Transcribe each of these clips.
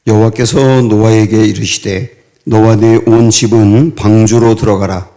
여호와께서 노아에게 이르시되 너와 네 온 집은 방주로 들어가라.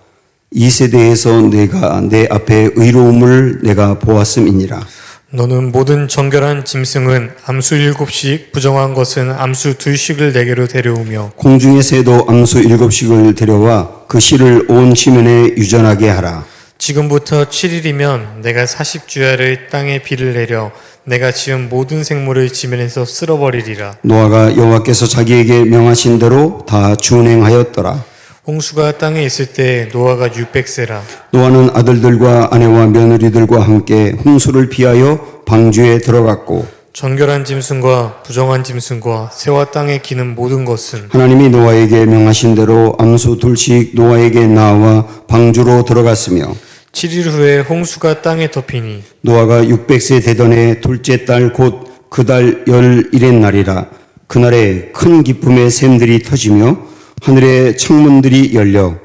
이 세대에서 내가 내 앞에 의로움을 내가 보았음이니라. 너는 모든 정결한 짐승은 암수 7씩, 부정한 것은 암수 2씩을 내게로 데려오며 공중의 새도 암수 7씩을 데려와 그 씨를 온 지면에 유전하게 하라. 지금부터 7일이면 내가 40주야를 땅에 비를 내려 내가 지은 모든 생물을 지면에서 쓸어버리리라. 노아가 여호와께서 자기에게 명하신 대로 다 준행하였더라. 홍수가 땅에 있을 때 노아가 600세라. 노아는 아들들과 아내와 며느리들과 함께 홍수를 피하여 방주에 들어갔고 정결한 짐승과 부정한 짐승과 새와 땅에 기는 모든 것은 하나님이 노아에게 명하신 대로 암수 2씩 노아에게 나와 방주로 들어갔으며 7일 후에 홍수가 땅에 덮이니 노아가 600세 되던 해 둘째 달 곧 그 달 11의 날이라. 그날에 큰 기쁨의 샘들이 터지며 하늘의 창문들이 열려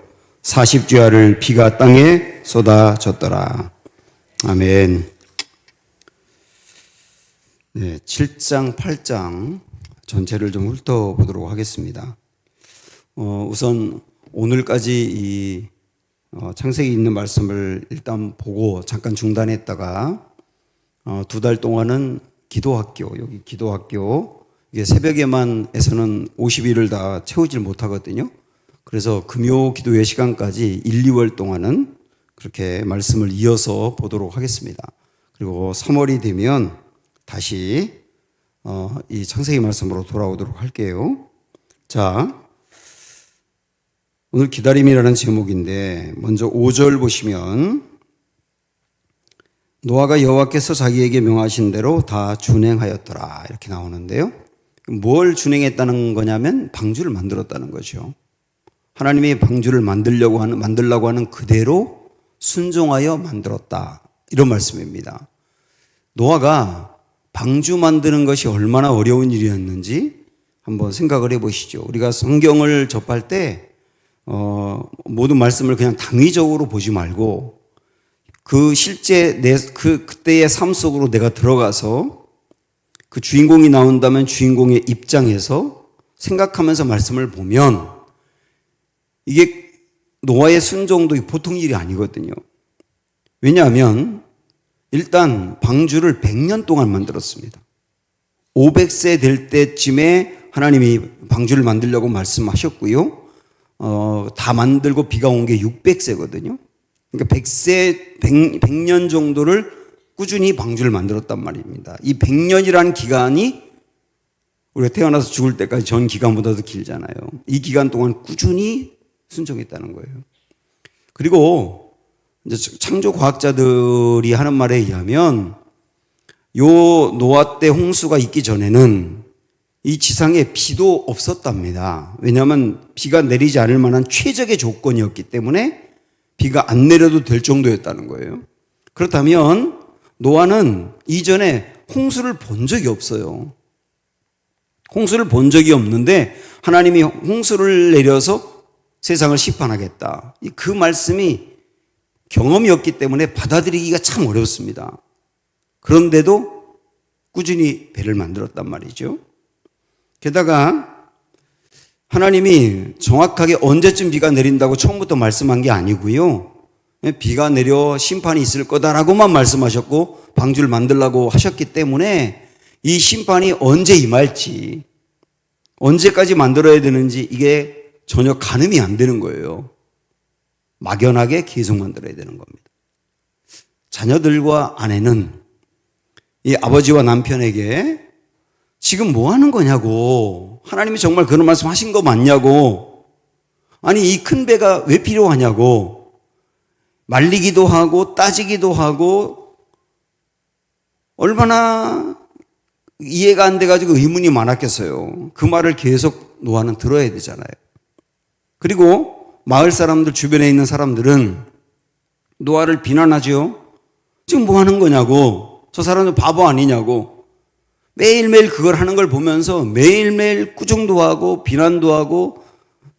40주야를 비가 땅에 쏟아졌더라. 아멘. 네, 7장, 8장 전체를 좀 훑어보도록 하겠습니다. 우선 오늘까지 이 창세기 있는 말씀을 일단 보고 잠깐 중단했다가 2달 동안은 기도학교, 여기 기도학교, 이게 새벽에만 해서는 50일을 다 채우질 못하거든요. 그래서 금요 기도회 시간까지 1, 2월 동안은 그렇게 말씀을 이어서 보도록 하겠습니다. 그리고 3월이 되면 다시 이 창세기 말씀으로 돌아오도록 할게요. 자, 오늘 기다림이라는 제목인데 먼저 5절 보시면 노아가 여호와께서 자기에게 명하신 대로 다 준행하였더라 이렇게 나오는데요. 뭘 준행했다는 거냐면 방주를 만들었다는 거죠. 하나님이 방주를 만들라고 하는 그대로 순종하여 만들었다 이런 말씀입니다. 노아가 방주 만드는 것이 얼마나 어려운 일이었는지 한번 생각을 해보시죠. 우리가 성경을 접할 때 모든 말씀을 그냥 당위적으로 보지 말고 그 실제 그때의 삶 속으로 내가 들어가서 그 주인공이 나온다면 주인공의 입장에서 생각하면서 말씀을 보면 이게 노아의 순종도 보통 일이 아니거든요. 왜냐하면 일단 방주를 100년 동안 만들었습니다. 500세 될 때쯤에 하나님이 방주를 만들려고 말씀하셨고요. 다 만들고 비가 온 게 600세거든요. 그러니까 100년 정도를 꾸준히 방주를 만들었단 말입니다. 이 100년이라는 기간이 우리가 태어나서 죽을 때까지 전 기간보다도 길잖아요. 이 기간 동안 꾸준히 순종했다는 거예요. 그리고 이제 창조 과학자들이 하는 말에 의하면 요 노아 때 홍수가 있기 전에는 이 지상에 비도 없었답니다. 왜냐하면 비가 내리지 않을 만한 최적의 조건이었기 때문에 비가 안 내려도 될 정도였다는 거예요. 그렇다면 노아는 이전에 홍수를 본 적이 없어요. 홍수를 본 적이 없는데 하나님이 홍수를 내려서 세상을 심판하겠다. 그 말씀이 경험이 없기 때문에 받아들이기가 참 어렵습니다. 그런데도 꾸준히 배를 만들었단 말이죠. 게다가 하나님이 정확하게 언제쯤 비가 내린다고 처음부터 말씀한 게 아니고요. 비가 내려 심판이 있을 거다라고만 말씀하셨고 방주를 만들라고 하셨기 때문에 이 심판이 언제 임할지 언제까지 만들어야 되는지 이게 전혀 가늠이 안 되는 거예요. 막연하게 계속 만들어야 되는 겁니다. 자녀들과 아내는 이 아버지와 남편에게 지금 뭐 하는 거냐고, 하나님이 정말 그런 말씀 하신 거 맞냐고, 아니 이 큰 배가 왜 필요하냐고 말리기도 하고 따지기도 하고 얼마나 이해가 안 돼가지고 의문이 많았겠어요. 그 말을 계속 노아는 들어야 되잖아요. 그리고 마을 사람들, 주변에 있는 사람들은 노아를 비난하죠. 지금 뭐 하는 거냐고, 저 사람은 바보 아니냐고. 매일매일 그걸 하는 걸 보면서 매일매일 꾸중도 하고 비난도 하고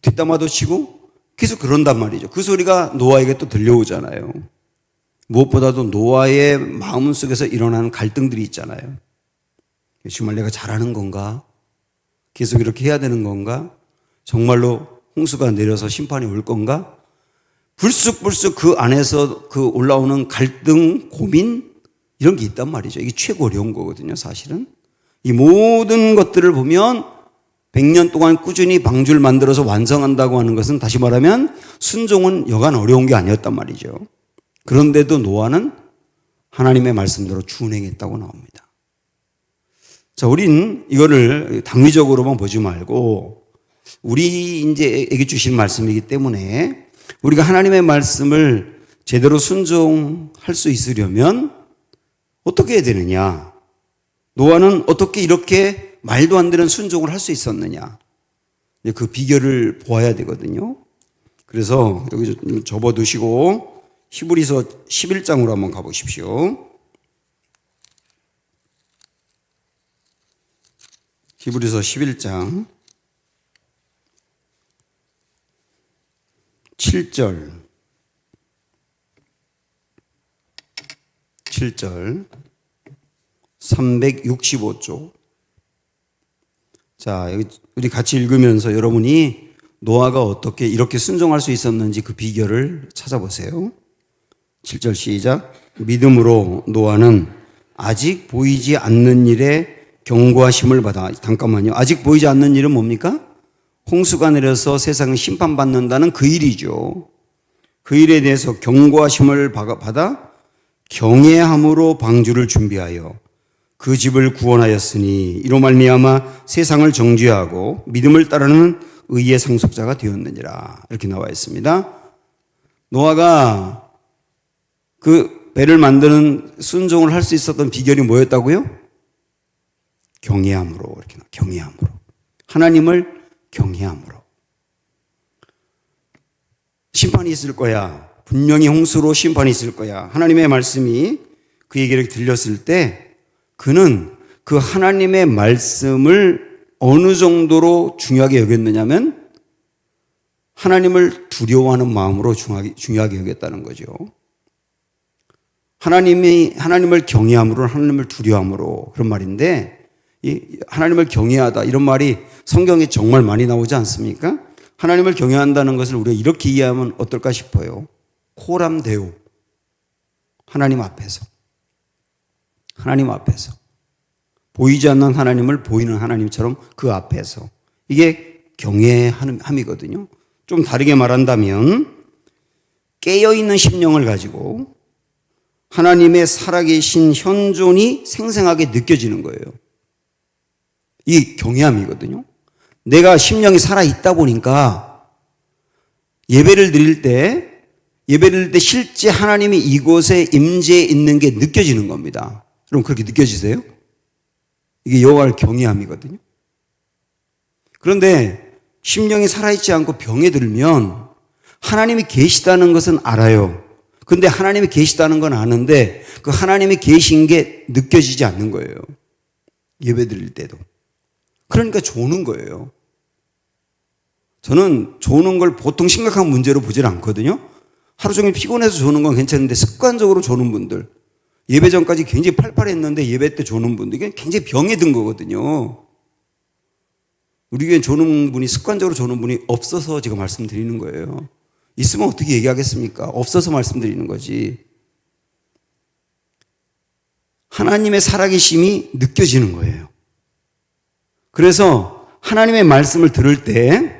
뒷담화도 치고 계속 그런단 말이죠. 그 소리가 노아에게 또 들려오잖아요. 무엇보다도 노아의 마음속에서 일어나는 갈등들이 있잖아요. 정말 내가 잘하는 건가? 계속 이렇게 해야 되는 건가? 정말로 홍수가 내려서 심판이 올 건가? 불쑥불쑥 그 안에서 그 올라오는 갈등, 고민 이런 게 있단 말이죠. 이게 최고 어려운 거거든요, 사실은. 이 모든 것들을 보면 100년 동안 꾸준히 방주를 만들어서 완성한다고 하는 것은 다시 말하면 순종은 여간 어려운 게 아니었단 말이죠. 그런데도 노아는 하나님의 말씀대로 준행했다고 나옵니다. 자, 우린 이거를 당위적으로만 보지 말고 우리 이제 에게 주신 말씀이기 때문에 우리가 하나님의 말씀을 제대로 순종할 수 있으려면 어떻게 해야 되느냐? 노아는 어떻게 이렇게 말도 안 되는 순종을 할 수 있었느냐? 그 비결을 보아야 되거든요. 그래서 여기 좀 접어두시고 히브리서 11장으로 한번 가보십시오. 히브리서 11장 7절 365쪽. 자, 여기 우리 같이 읽으면서 여러분이 노아가 어떻게 이렇게 순종할 수 있었는지 그 비결을 찾아보세요. 7절 시작. 믿음으로 노아는 아직 보이지 않는 일에 경고하심을 받아. 잠깐만요. 아직 보이지 않는 일은 뭡니까? 홍수가 내려서 세상을 심판받는다는 그 일이죠. 그 일에 대해서 경고하심을 받아 경외함으로 방주를 준비하여 그 집을 구원하였으니 이로 말미암아 세상을 정죄하고 믿음을 따르는 의의 상속자가 되었느니라. 이렇게 나와 있습니다. 노아가 그 배를 만드는 순종을 할 수 있었던 비결이 뭐였다고요? 경외함으로. 이렇게 나와. 경외함으로. 하나님을 경외함으로. 심판이 있을 거야. 분명히 홍수로 심판이 있을 거야. 하나님의 말씀이 그에게 들렸을 때 그는 그 하나님의 말씀을 어느 정도로 중요하게 여겼느냐면 하나님을 두려워하는 마음으로 중요하게 여겼다는 거죠. 하나님을 경외함으로 하나님을 두려워함으로 그런 말인데 이 하나님을 경외하다 이런 말이 성경에 정말 많이 나오지 않습니까? 하나님을 경외한다는 것을 우리가 이렇게 이해하면 어떨까 싶어요. 코람 데오. 하나님 앞에서. 보이지 않는 하나님을 보이는 하나님처럼 그 앞에서. 이게 경외함이거든요. 좀 다르게 말한다면 깨어있는 심령을 가지고 하나님의 살아계신 현존이 생생하게 느껴지는 거예요. 이게 경외함이거든요. 내가 심령이 살아있다 보니까 예배를 드릴 때 실제 하나님이 이곳에 임재해 있는 게 느껴지는 겁니다. 여러분 그렇게 느껴지세요? 이게 여호와를 경외함이거든요. 그런데 심령이 살아있지 않고 병에 들면 하나님이 계시다는 것은 알아요. 근데 하나님이 계시다는 건 아는데 그 하나님이 계신 게 느껴지지 않는 거예요. 예배 드릴 때도. 그러니까 조는 거예요. 저는 조는 걸 보통 심각한 문제로 보질 않거든요. 하루 종일 피곤해서 조는 건 괜찮은데 습관적으로 조는 분들, 예배 전까지 굉장히 팔팔했는데 예배 때 조는 분들, 이게 굉장히 병에 든 거거든요. 우리 교회는 조는 분이, 습관적으로 조는 분이 없어서 제가 말씀드리는 거예요. 있으면 어떻게 얘기하겠습니까? 없어서 말씀드리는 거지. 하나님의 살아계심이 느껴지는 거예요. 그래서 하나님의 말씀을 들을 때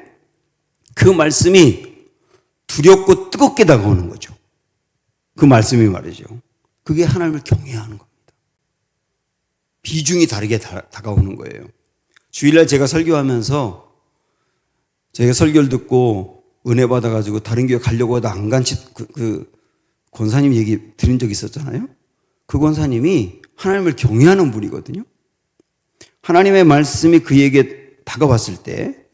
그 말씀이 두렵고 뜨겁게 다가오는 거죠. 그 말씀이 말이죠. 그게 하나님을 경외하는 겁니다. 비중이 다르게 다가오는 거예요. 주일날 제가 설교하면서 제가 설교를 듣고 은혜 받아가지고 다른 교회 가려고 하다 안 간 그 권사님 얘기 들은 적 있었잖아요. 그 권사님이 하나님을 경외하는 분이거든요. 하나님의 말씀이 그에게 다가왔을 때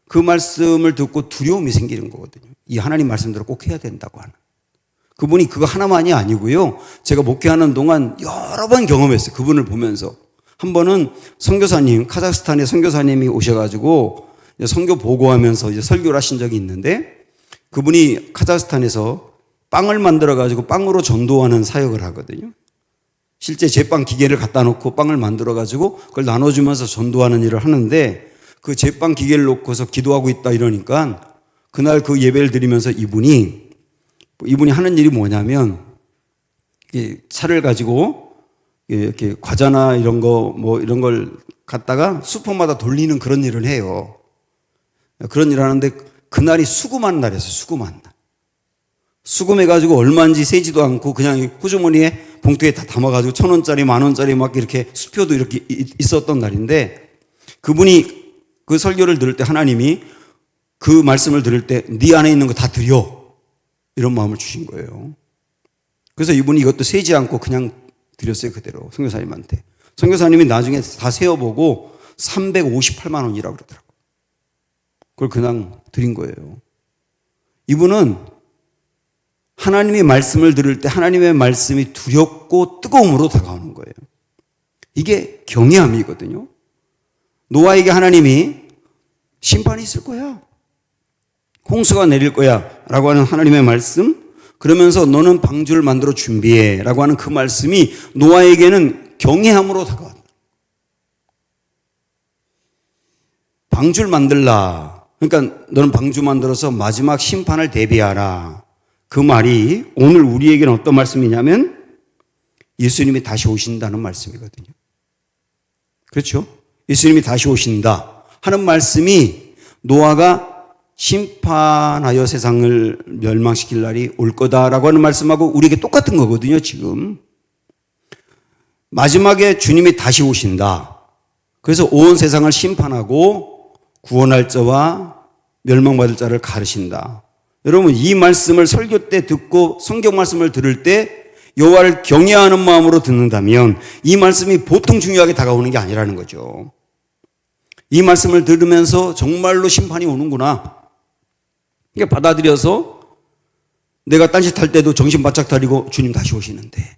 그 말씀을 듣고 두려움이 생기는 거거든요. 이 하나님 말씀대로 꼭 해야 된다고 하는. 그분이 그거 하나만이 아니고요. 제가 목회하는 동안 여러 번 경험했어요. 그분을 보면서. 한 번은 선교사님, 카자흐스탄의 선교사님이 오셔가지고 선교 보고하면서 이제 설교를 하신 적이 있는데 그분이 카자흐스탄에서 빵을 만들어가지고 빵으로 전도하는 사역을 하거든요. 실제 제빵 기계를 갖다 놓고 빵을 만들어가지고 그걸 나눠주면서 전도하는 일을 하는데 그 제빵 기계를 놓고서 기도하고 있다 이러니까 그날 그 예배를 드리면서 이분이 하는 일이 뭐냐면 차를 가지고 이렇게 과자나 이런 거 뭐 이런 걸 갖다가 슈퍼마다 돌리는 그런 일을 해요. 그런 일을 하는데 그날이 수금한 날이었어요. 수금한 날. 수금해가지고 얼마인지 세지도 않고 그냥 호주머니에 봉투에 다 담아가지고 1,000원짜리, 10,000원짜리 막 이렇게 수표도 이렇게 있었던 날인데 그분이 그 설교를 들을 때 하나님이 그 말씀을 들을 때 네 안에 있는 거 다 드려. 이런 마음을 주신 거예요. 그래서 이분이 이것도 세지 않고 그냥 드렸어요. 그대로 선교사님한테. 선교사님이 나중에 다 세어보고 358만 원이라고 그러더라고요. 그걸 그냥 드린 거예요. 이분은 하나님의 말씀을 들을 때 하나님의 말씀이 두렵고 뜨거움으로 다가오는 거예요. 이게 경외함이거든요. 노아에게 하나님이 심판이 있을 거야. 홍수가 내릴 거야. 라고 하는 하나님의 말씀. 그러면서 너는 방주를 만들어 준비해. 라고 하는 그 말씀이 노아에게는 경외함으로 다가왔다. 방주를 만들라. 그러니까 너는 방주 만들어서 마지막 심판을 대비하라. 그 말이 오늘 우리에게는 어떤 말씀이냐면 예수님이 다시 오신다는 말씀이거든요. 그렇죠? 예수님이 다시 오신다 하는 말씀이 노아가 심판하여 세상을 멸망시킬 날이 올 거다라고 하는 말씀하고 우리에게 똑같은 거거든요, 지금. 마지막에 주님이 다시 오신다. 그래서 온 세상을 심판하고 구원할 자와 멸망받을 자를 가르신다. 여러분, 이 말씀을 설교 때 듣고 성경 말씀을 들을 때 여호와를 경외하는 마음으로 듣는다면 이 말씀이 보통 중요하게 다가오는 게 아니라는 거죠. 이 말씀을 들으면서 정말로 심판이 오는구나. 이게 받아들여서 내가 딴짓할 때도 정신 바짝 차리고 주님 다시 오시는데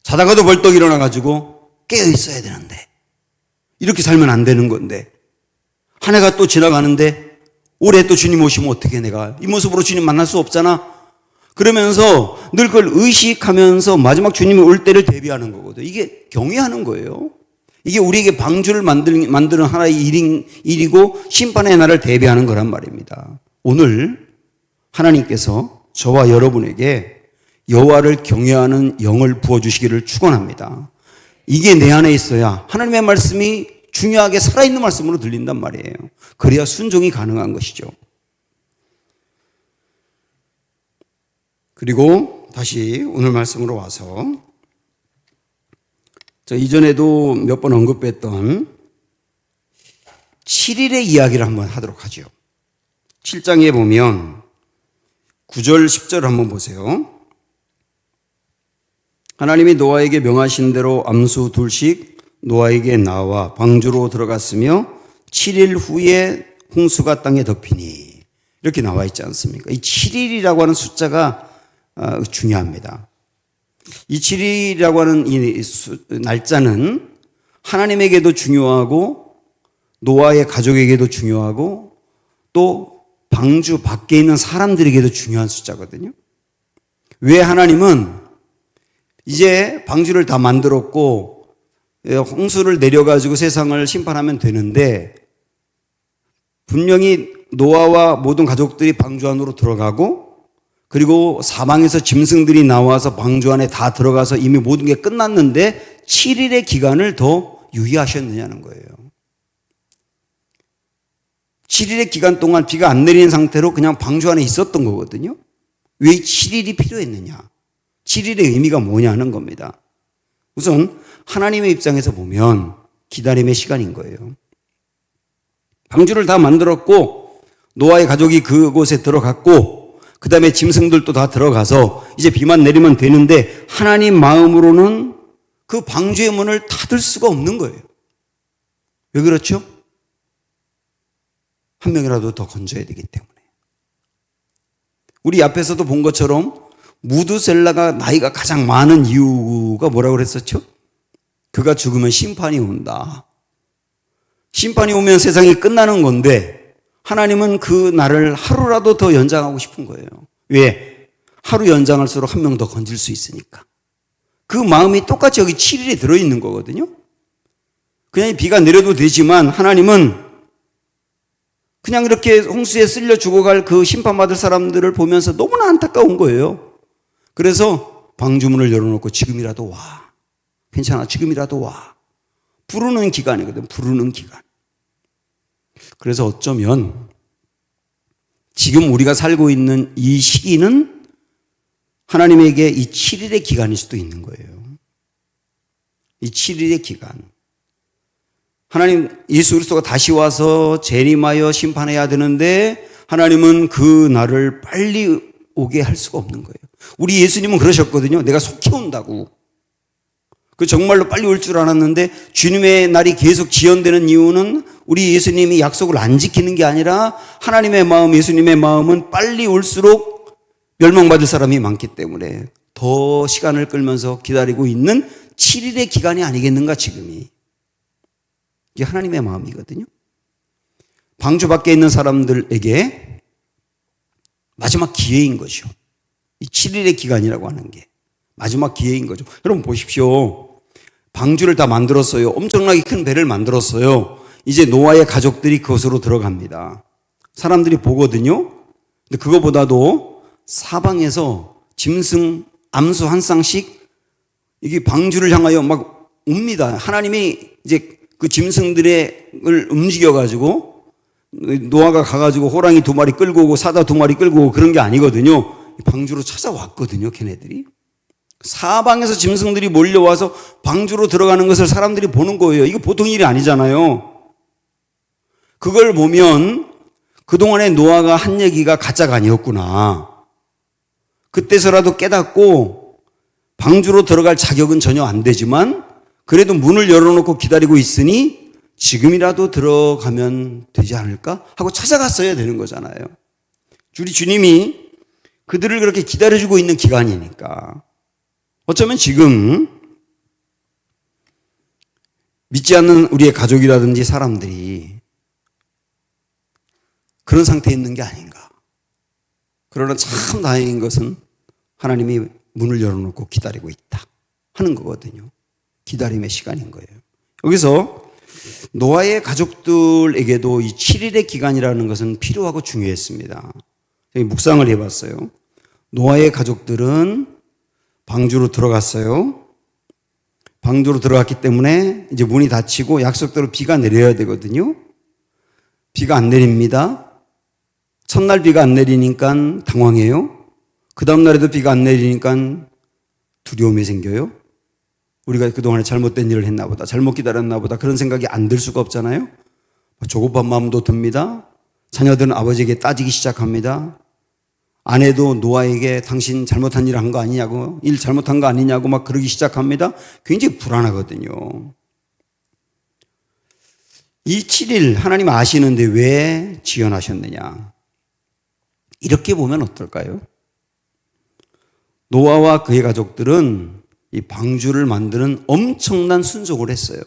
자다가도 벌떡 일어나가지고 깨어 있어야 되는데 이렇게 살면 안 되는 건데 한 해가 또 지나가는데 올해 또 주님 오시면 어떻게 내가 이 모습으로 주님 만날 수 없잖아. 그러면서 늘 그걸 의식하면서 마지막 주님이 올 때를 대비하는 거거든요. 이게 경외하는 거예요. 이게 우리에게 방주를 만드는 하나의 일이고 심판의 날을 대비하는 거란 말입니다. 오늘 하나님께서 저와 여러분에게 여호와를 경외하는 영을 부어주시기를 축원합니다. 이게 내 안에 있어야 하나님의 말씀이 중요하게 살아있는 말씀으로 들린단 말이에요. 그래야 순종이 가능한 것이죠. 그리고 다시 오늘 말씀으로 와서 이전에도 몇 번 언급했던 7일의 이야기를 한번 하도록 하죠. 7장에 보면 9절 10절 한번 보세요. 하나님이 노아에게 명하신 대로 암수 둘씩 노아에게 나와 방주로 들어갔으며 7일 후에 홍수가 땅에 덮이니 이렇게 나와 있지 않습니까? 이 7일이라고 하는 숫자가 중요합니다. 이 7일이라고 하는 이 날짜는 하나님에게도 중요하고 노아의 가족에게도 중요하고 또 방주 밖에 있는 사람들에게도 중요한 숫자거든요. 왜 하나님은 이제 방주를 다 만들었고 홍수를 내려가지고 세상을 심판하면 되는데 분명히 노아와 모든 가족들이 방주 안으로 들어가고 그리고 사방에서 짐승들이 나와서 방주 안에 다 들어가서 이미 모든 게 끝났는데 7일의 기간을 더 유의하셨느냐는 거예요. 7일의 기간 동안 비가 안 내리는 상태로 그냥 방주 안에 있었던 거거든요. 왜 7일이 필요했느냐? 7일의 의미가 뭐냐는 겁니다. 우선 하나님의 입장에서 보면 기다림의 시간인 거예요. 방주를 다 만들었고 노아의 가족이 그곳에 들어갔고 그 다음에 짐승들도 다 들어가서 이제 비만 내리면 되는데 하나님 마음으로는 그 방주의 문을 닫을 수가 없는 거예요. 왜 그렇죠? 한 명이라도 더 건져야 되기 때문에. 우리 앞에서도 본 것처럼 무두셀라가 나이가 가장 많은 이유가 뭐라고 그랬었죠? 그가 죽으면 심판이 온다. 심판이 오면 세상이 끝나는 건데 하나님은 그 날을 하루라도 더 연장하고 싶은 거예요. 왜? 하루 연장할수록 한 명 더 건질 수 있으니까. 그 마음이 똑같이 여기 7일에 들어있는 거거든요. 그냥 비가 내려도 되지만 하나님은 그냥 이렇게 홍수에 쓸려 죽어갈 그 심판받을 사람들을 보면서 너무나 안타까운 거예요. 그래서 방주문을 열어놓고 지금이라도 와. 괜찮아. 지금이라도 와. 부르는 기간이거든. 부르는 기간. 그래서 어쩌면 지금 우리가 살고 있는 이 시기는 하나님에게 이 7일의 기간일 수도 있는 거예요. 이 7일의 기간. 하나님 예수 그리스도가 다시 와서 재림하여 심판해야 되는데 하나님은 그 날을 빨리 오게 할 수가 없는 거예요. 우리 예수님은 그러셨거든요. 내가 속히 온다고. 그 정말로 빨리 올 줄 알았는데 주님의 날이 계속 지연되는 이유는 우리 예수님이 약속을 안 지키는 게 아니라 하나님의 마음, 예수님의 마음은 빨리 올수록 멸망받을 사람이 많기 때문에 더 시간을 끌면서 기다리고 있는 7일의 기간이 아니겠는가 지금이. 이게 하나님의 마음이거든요. 방주 밖에 있는 사람들에게 마지막 기회인 거죠. 이 7일의 기간이라고 하는 게 마지막 기회인 거죠. 여러분 보십시오. 방주를 다 만들었어요. 엄청나게 큰 배를 만들었어요. 이제 노아의 가족들이 그것으로 들어갑니다. 사람들이 보거든요. 근데 그거보다도 사방에서 짐승 암수 한 쌍씩 이게 방주를 향하여 막 옵니다. 하나님이 이제 그 짐승들을 움직여가지고 노아가 가가지고 호랑이 2마리 끌고 오고 사자 2마리 끌고 오고 그런 게 아니거든요. 방주로 찾아왔거든요. 걔네들이. 사방에서 짐승들이 몰려와서 방주로 들어가는 것을 사람들이 보는 거예요. 이거 보통 일이 아니잖아요. 그걸 보면 그동안에 노아가 한 얘기가 가짜가 아니었구나. 그때서라도 깨닫고 방주로 들어갈 자격은 전혀 안 되지만 그래도 문을 열어놓고 기다리고 있으니 지금이라도 들어가면 되지 않을까 하고 찾아갔어야 되는 거잖아요. 우리 주님이 그들을 그렇게 기다려주고 있는 기간이니까 어쩌면 지금 믿지 않는 우리의 가족이라든지 사람들이 그런 상태에 있는 게 아닌가. 그러나 참 다행인 것은 하나님이 문을 열어놓고 기다리고 있다 하는 거거든요. 기다림의 시간인 거예요. 여기서 노아의 가족들에게도 이 7일의 기간이라는 것은 필요하고 중요했습니다. 묵상을 해봤어요. 노아의 가족들은 방주로 들어갔어요. 방주로 들어갔기 때문에 이제 문이 닫히고 약속대로 비가 내려야 되거든요. 비가 안 내립니다. 첫날 비가 안 내리니까 당황해요. 그 다음날에도 비가 안 내리니까 두려움이 생겨요. 우리가 그동안에 잘못된 일을 했나 보다, 잘못 기다렸나 보다 그런 생각이 안 들 수가 없잖아요. 조급한 마음도 듭니다. 자녀들은 아버지에게 따지기 시작합니다. 아내도 노아에게 당신 잘못한 일 한 거 아니냐고, 일 잘못한 거 아니냐고 막 그러기 시작합니다. 굉장히 불안하거든요. 이 7일 하나님 아시는데 왜 지연하셨느냐. 이렇게 보면 어떨까요? 노아와 그의 가족들은 이 방주를 만드는 엄청난 순종을 했어요.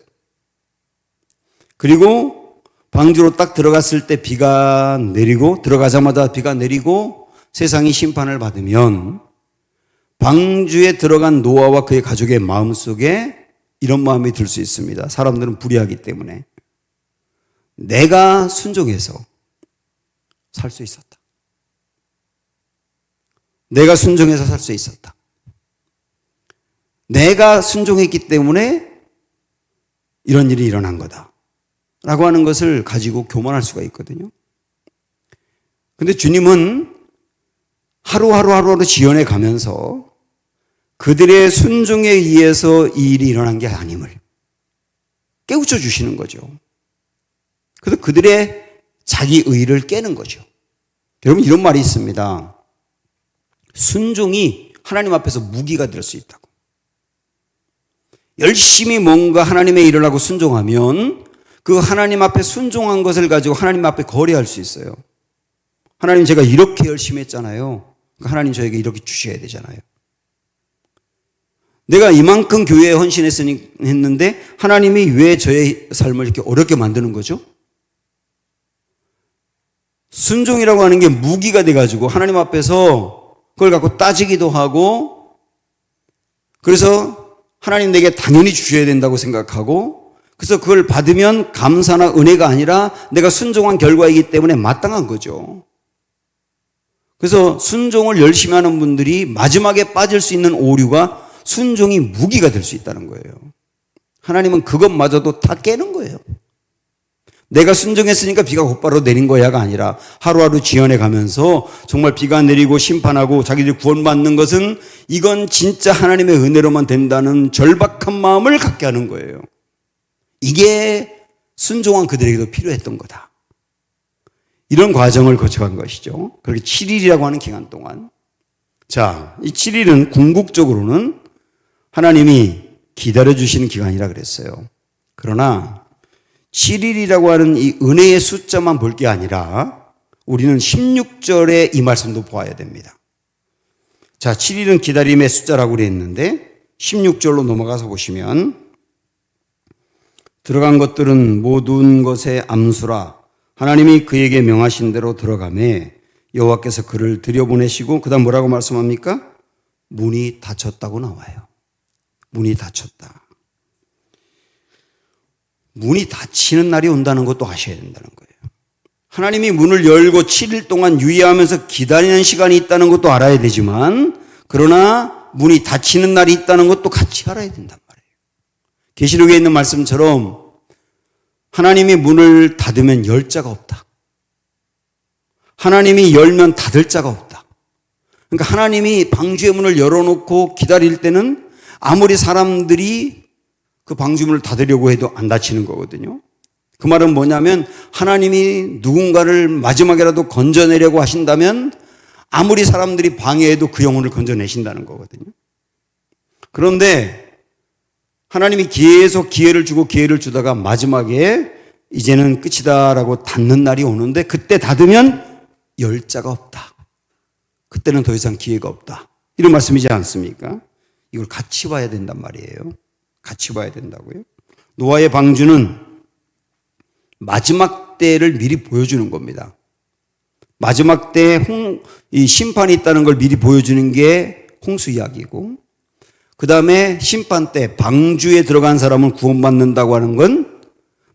그리고 방주로 딱 들어갔을 때 비가 내리고 들어가자마자 비가 내리고 세상이 심판을 받으면 방주에 들어간 노아와 그의 가족의 마음속에 이런 마음이 들 수 있습니다. 사람들은 불의하기 때문에 내가 순종해서 살 수 있었다. 내가 순종해서 살 수 있었다. 내가 순종했기 때문에 이런 일이 일어난 거다 라고 하는 것을 가지고 교만할 수가 있거든요. 근데 주님은 하루하루 지연해 가면서 그들의 순종에 의해서 이 일이 일어난 게 아님을 깨우쳐 주시는 거죠. 그래서 그들의 자기 의를 깨는 거죠. 여러분 이런 말이 있습니다. 순종이 하나님 앞에서 무기가 될 수 있다고. 열심히 뭔가 하나님의 일을 하고 순종하면 그 하나님 앞에 순종한 것을 가지고 하나님 앞에 거래할 수 있어요. 하나님 제가 이렇게 열심히 했잖아요. 그러니까 하나님 저에게 이렇게 주셔야 되잖아요. 내가 이만큼 교회에 헌신했는데 하나님이 왜 저의 삶을 이렇게 어렵게 만드는 거죠? 순종이라고 하는 게 무기가 돼가지고 하나님 앞에서 그걸 갖고 따지기도 하고 그래서 하나님 내게 당연히 주셔야 된다고 생각하고 그래서 그걸 받으면 감사나 은혜가 아니라 내가 순종한 결과이기 때문에 마땅한 거죠. 그래서 순종을 열심히 하는 분들이 마지막에 빠질 수 있는 오류가 순종이 무기가 될 수 있다는 거예요. 하나님은 그것마저도 다 깨는 거예요. 내가 순종했으니까 비가 곧바로 내린 거야가 아니라 하루하루 지연해 가면서 정말 비가 내리고 심판하고 자기들이 구원받는 것은 이건 진짜 하나님의 은혜로만 된다는 절박한 마음을 갖게 하는 거예요. 이게 순종한 그들에게도 필요했던 거다. 이런 과정을 거쳐간 것이죠. 그렇게 7일이라고 하는 기간 동안. 자, 이 7일은 궁극적으로는 하나님이 기다려주시는 기간이라 그랬어요. 그러나 7일이라고 하는 이 은혜의 숫자만 볼 게 아니라 우리는 16절에 이 말씀도 보아야 됩니다. 자, 7일은 기다림의 숫자라고 그랬는데 16절로 넘어가서 보시면 들어간 것들은 모든 것의 암수라 하나님이 그에게 명하신 대로 들어가매 여호와께서 그를 들여보내시고 그 다음 뭐라고 말씀합니까? 문이 닫혔다고 나와요. 문이 닫혔다. 문이 닫히는 날이 온다는 것도 아셔야 된다는 거예요. 하나님이 문을 열고 7일 동안 유의하면서 기다리는 시간이 있다는 것도 알아야 되지만 그러나 문이 닫히는 날이 있다는 것도 같이 알아야 된단 말이에요. 계시록에 있는 말씀처럼 하나님이 문을 닫으면 열 자가 없다. 하나님이 열면 닫을 자가 없다. 그러니까 하나님이 방주의 문을 열어놓고 기다릴 때는 아무리 사람들이 그 방주문을 닫으려고 해도 안 닫히는 거거든요. 그 말은 뭐냐면 하나님이 누군가를 마지막에라도 건져내려고 하신다면 아무리 사람들이 방해해도 그 영혼을 건져내신다는 거거든요. 그런데 하나님이 계속 기회를 주고 기회를 주다가 마지막에 이제는 끝이다라고 닫는 날이 오는데 그때 닫으면 열 자가 없다. 그때는 더 이상 기회가 없다. 이런 말씀이지 않습니까? 이걸 같이 봐야 된단 말이에요. 같이 봐야 된다고요. 노아의 방주는 마지막 때를 미리 보여주는 겁니다. 마지막 때 이 심판이 있다는 걸 미리 보여주는 게 홍수 이야기고 그 다음에 심판 때 방주에 들어간 사람은 구원받는다고 하는 건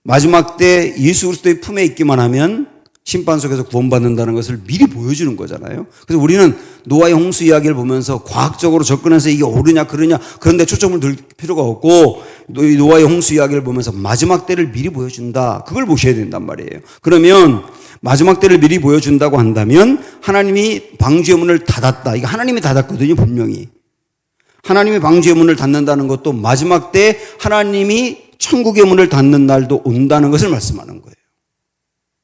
마지막 때 예수 그리스도의 품에 있기만 하면 심판 속에서 구원받는다는 것을 미리 보여주는 거잖아요. 그래서 우리는 노아의 홍수 이야기를 보면서 과학적으로 접근해서 이게 옳으냐 그러냐 그런데 초점을 둘 필요가 없고 노아의 홍수 이야기를 보면서 마지막 때를 미리 보여준다. 그걸 보셔야 된단 말이에요. 그러면 마지막 때를 미리 보여준다고 한다면 하나님이 방주의 문을 닫았다. 이거 하나님이 닫았거든요. 분명히. 하나님이 방주의 문을 닫는다는 것도 마지막 때 하나님이 천국의 문을 닫는 날도 온다는 것을 말씀하는 거예요.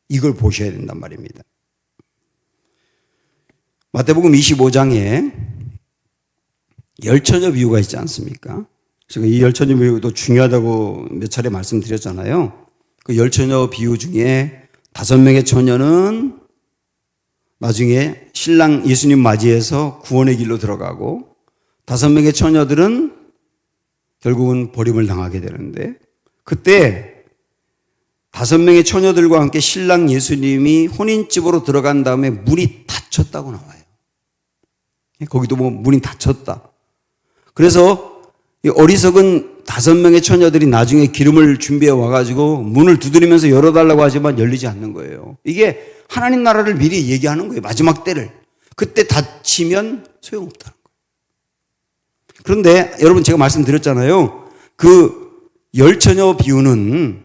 이걸 보셔야 된단 말입니다. 마태복음 25장에 열처녀 비유가 있지 않습니까? 제가 이 열처녀 비유도 중요하다고 몇 차례 말씀드렸잖아요. 그 열처녀 비유 중에 5명의 처녀는 나중에 신랑 예수님 맞이해서 구원의 길로 들어가고 5명의 처녀들은 결국은 버림을 당하게 되는데 그때 5명의 처녀들과 함께 신랑 예수님이 혼인집으로 들어간 다음에 문이 닫혔다고 나와요. 거기도 뭐 문이 닫혔다. 그래서 이 어리석은 5명의 처녀들이 나중에 기름을 준비해 와가지고 문을 두드리면서 열어달라고 하지만 열리지 않는 거예요. 이게 하나님 나라를 미리 얘기하는 거예요. 마지막 때를. 그때 닫히면 소용없다는 거예요. 그런데 여러분 제가 말씀드렸잖아요. 그 열처녀 비유는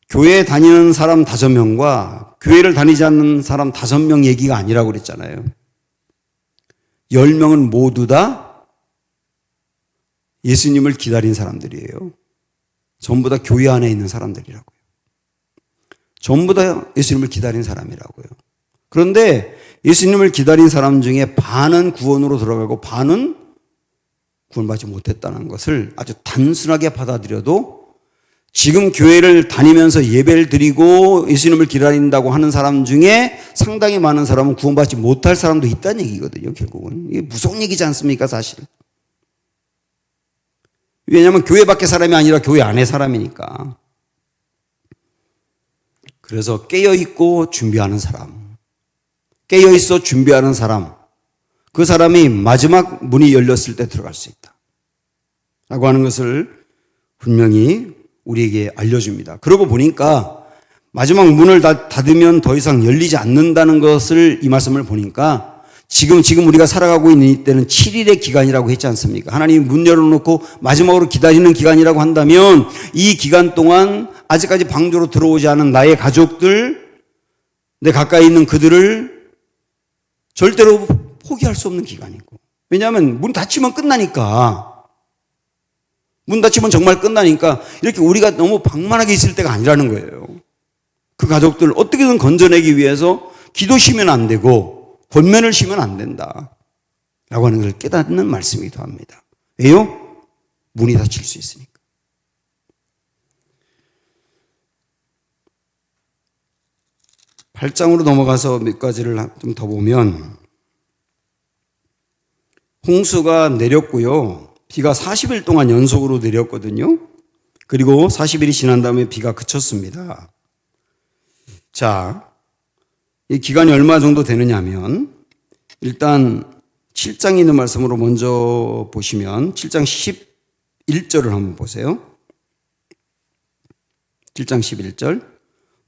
교회에 다니는 사람 5명과 교회를 다니지 않는 사람 5명 얘기가 아니라고 그랬잖아요. 10명은 모두 다 예수님을 기다린 사람들이에요. 전부 다 교회 안에 있는 사람들이라고요. 전부 다 예수님을 기다린 사람이라고요. 그런데 예수님을 기다린 사람 중에 반은 구원으로 들어가고 반은 구원받지 못했다는 것을 아주 단순하게 받아들여도 지금 교회를 다니면서 예배를 드리고 예수님을 기다린다고 하는 사람 중에 상당히 많은 사람은 구원받지 못할 사람도 있다는 얘기거든요. 결국은 이게 무서운 얘기지 않습니까? 사실. 왜냐하면 교회 밖의 사람이 아니라 교회 안의 사람이니까. 그래서 깨어있고 준비하는 사람, 깨어있어 준비하는 사람, 그 사람이 마지막 문이 열렸을 때 들어갈 수 있다 라고 하는 것을 분명히 우리에게 알려줍니다. 그러고 보니까 마지막 문을 닫으면 더 이상 열리지 않는다는 것을 이 말씀을 보니까 지금 우리가 살아가고 있는 이때는 7일의 기간이라고 했지 않습니까? 하나님이 문 열어놓고 마지막으로 기다리는 기간이라고 한다면 이 기간 동안 아직까지 방주로 들어오지 않은 나의 가족들, 내 가까이 있는 그들을 절대로 포기할 수 없는 기간이고, 왜냐하면 문 닫히면 끝나니까, 문 닫히면 정말 끝나니까 이렇게 우리가 너무 방만하게 있을 때가 아니라는 거예요. 그 가족들을 어떻게든 건져내기 위해서 기도 쉬면 안 되고 권면을 쉬면 안 된다 라고 하는 걸 깨닫는 말씀이기도 합니다. 왜요? 문이 닫힐 수 있으니까. (8장으로) 넘어가서 몇 가지를 좀 더 보면, 홍수가 내렸고요. 비가 40일 동안 연속으로 내렸거든요. 그리고 40일이 지난 다음에 비가 그쳤습니다. 자, 이 기간이 얼마 정도 되느냐면, 일단 7장에 있는 말씀으로 먼저 보시면 7장 11절을 한번 보세요. 7장 11절.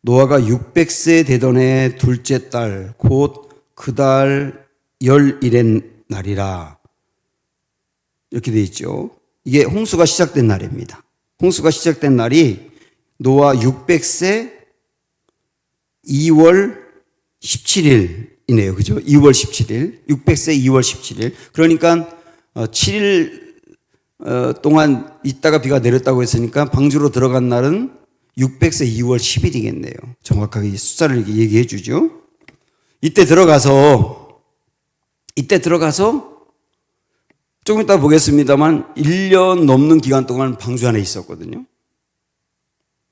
노아가 600세 되던 해 둘째 달 곧 그 달 열일의 날이라, 이렇게 되어 있죠. 이게 홍수가 시작된 날입니다. 홍수가 시작된 날이 노아 600세 2월 17일이네요. 그죠? 2월 17일. 600세 2월 17일. 그러니까 7일 동안 있다가 비가 내렸다고 했으니까 방주로 들어간 날은 600세 2월 10일이겠네요. 정확하게 숫자를 얘기해 주죠. 이때 들어가서 조금 이따 보겠습니다만 1년 넘는 기간 동안 방주 안에 있었거든요.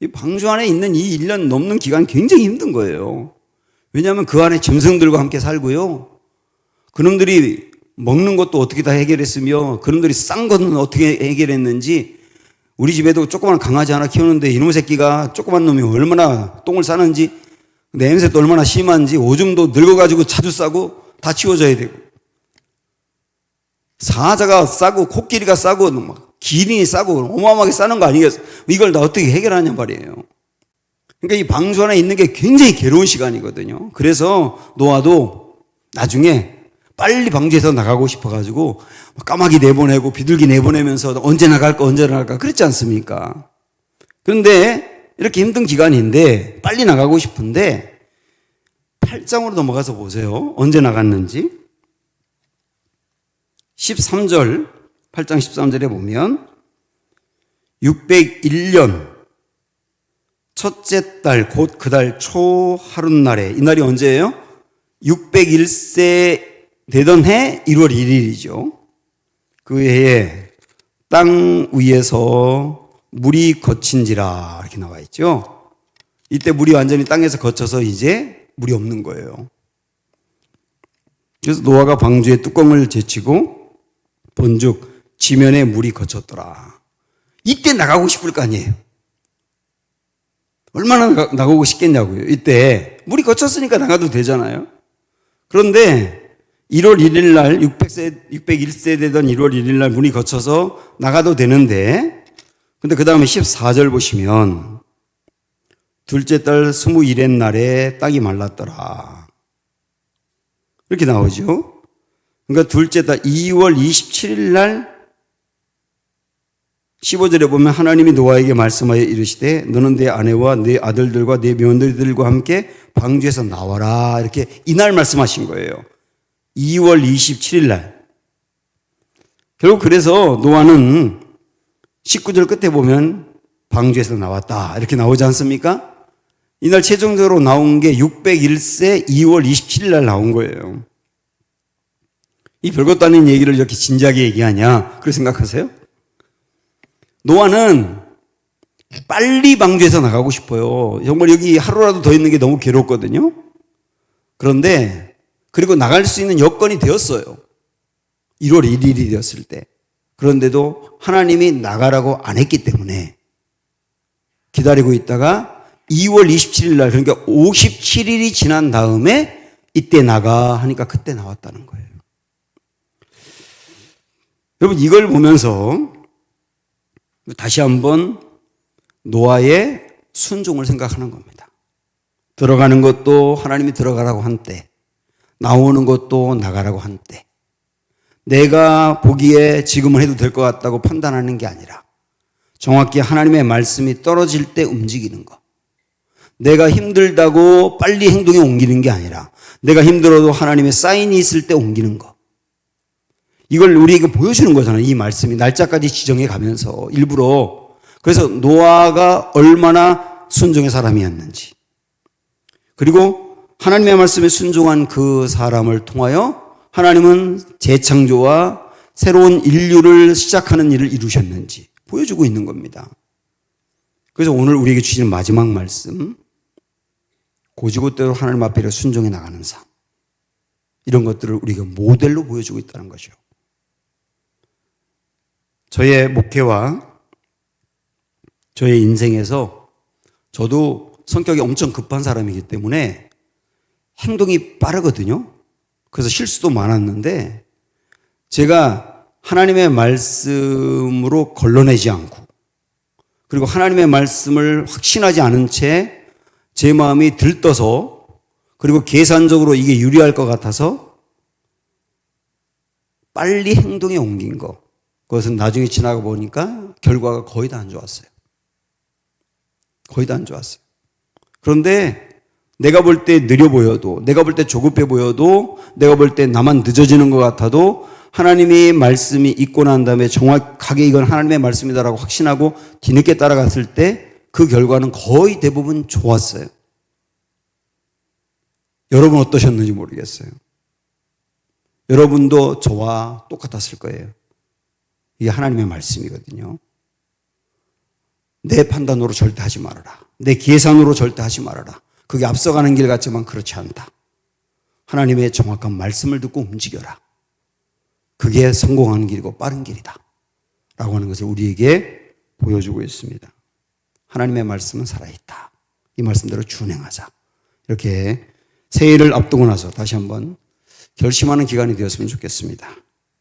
이 방주 안에 있는 이 1년 넘는 기간 굉장히 힘든 거예요. 왜냐하면 그 안에 짐승들과 함께 살고요. 그놈들이 먹는 것도 어떻게 다 해결했으며 그놈들이 싼 거는 어떻게 해결했는지, 우리 집에도 조그만 강아지 하나 키우는데 이놈 새끼가 조그만 놈이 얼마나 똥을 싸는지, 냄새도 얼마나 심한지, 오줌도 늙어가지고 자주 싸고 다 치워져야 되고, 사자가 싸고 코끼리가 싸고 막 기린이 싸고 어마어마하게 싸는 거 아니겠어요? 이걸 다 어떻게 해결하냐 말이에요. 그러니까 이 방주 안에 있는 게 굉장히 괴로운 시간이거든요. 그래서 노아도 나중에 빨리 방주에서 나가고 싶어가지고 까마귀 내보내고 비둘기 내보내면서 언제 나갈까 그랬지 않습니까? 그런데 이렇게 힘든 기간인데 빨리 나가고 싶은데 8장으로 넘어가서 보세요. 언제 나갔는지. 13절, 8장 13절에 보면 601년 첫째 달 곧 그 달 초 하룻날에, 이 날이 언제예요? 601세 되던 해 1월 1일이죠. 그 해에 땅 위에서 물이 거친지라 이렇게 나와 있죠. 이때 물이 완전히 땅에서 거쳐서 이제 물이 없는 거예요. 그래서 노아가 방주의 뚜껑을 제치고 본즉 지면에 물이 거쳤더라. 이때 나가고 싶을 거 아니에요. 얼마나 나가고 싶겠냐고요. 이때 물이 거쳤으니까 나가도 되잖아요. 그런데 1월 1일 날 601세 되던 1월 1일 날 물이 거쳐서 나가도 되는데, 근데 그 다음에 14절 보시면 둘째 달 20일의 날에 땅이 말랐더라 이렇게 나오죠. 그러니까 둘째 달 2월 27일 날 15절에 보면 하나님이 노아에게 말씀하여 이르시되 너는 내 아내와 내 아들들과 내 며느리들과 함께 방주에서 나와라, 이렇게 이날 말씀하신 거예요. 2월 27일 날. 결국 그래서 노아는 19절 끝에 보면 방주에서 나왔다 이렇게 나오지 않습니까? 이날 최종적으로 나온 게 601세 2월 27일 날 나온 거예요. 이 별것도 아닌 얘기를 이렇게 진지하게 얘기하냐 그렇게 생각하세요? 노아는 빨리 방주에서 나가고 싶어요. 정말 여기 하루라도 더 있는 게 너무 괴롭거든요. 그런데 그리고 나갈 수 있는 여건이 되었어요. 1월 1일이 되었을 때. 그런데도 하나님이 나가라고 안 했기 때문에 기다리고 있다가 2월 27일 날, 그러니까 57일이 지난 다음에 이때 나가 하니까 그때 나왔다는 거예요. 여러분, 이걸 보면서 다시 한번 노아의 순종을 생각하는 겁니다. 들어가는 것도 하나님이 들어가라고 한 때, 나오는 것도 나가라고 한 때, 내가 보기에 지금은 해도 될 것 같다고 판단하는 게 아니라 정확히 하나님의 말씀이 떨어질 때 움직이는 것. 내가 힘들다고 빨리 행동에 옮기는 게 아니라 내가 힘들어도 하나님의 사인이 있을 때 옮기는 것. 이걸 우리에게 보여주는 거잖아요. 이 말씀이 날짜까지 지정해 가면서 일부러. 그래서 노아가 얼마나 순종의 사람이었는지, 그리고 하나님의 말씀에 순종한 그 사람을 통하여 하나님은 재창조와 새로운 인류를 시작하는 일을 이루셨는지 보여주고 있는 겁니다. 그래서 오늘 우리에게 주시는 마지막 말씀, 고지고대로 하나님 앞에 순종해 나가는 삶, 이런 것들을 우리가 모델로 보여주고 있다는 거죠. 저의 목회와 저의 인생에서 저도 성격이 엄청 급한 사람이기 때문에 행동이 빠르거든요. 그래서 실수도 많았는데 제가 하나님의 말씀으로 걸러내지 않고, 그리고 하나님의 말씀을 확신하지 않은 채 제 마음이 들떠서, 그리고 계산적으로 이게 유리할 것 같아서 빨리 행동에 옮긴 거, 그것은 나중에 지나가 보니까 결과가 거의 다 안 좋았어요. 거의 다 안 좋았어요. 그런데 내가 볼 때 느려 보여도, 내가 볼 때 조급해 보여도, 내가 볼 때 나만 늦어지는 것 같아도 하나님의 말씀이 있고 난 다음에 정확하게 이건 하나님의 말씀이다라고 확신하고 뒤늦게 따라갔을 때 그 결과는 거의 대부분 좋았어요. 여러분 어떠셨는지 모르겠어요. 여러분도 저와 똑같았을 거예요. 이게 하나님의 말씀이거든요. 내 판단으로 절대 하지 말아라. 내 계산으로 절대 하지 말아라. 그게 앞서가는 길 같지만 그렇지 않다. 하나님의 정확한 말씀을 듣고 움직여라. 그게 성공하는 길이고 빠른 길이다. 라고 하는 것을 우리에게 보여주고 있습니다. 하나님의 말씀은 살아있다. 이 말씀대로 준행하자. 이렇게 새해를 앞두고 나서 다시 한번 결심하는 기간이 되었으면 좋겠습니다.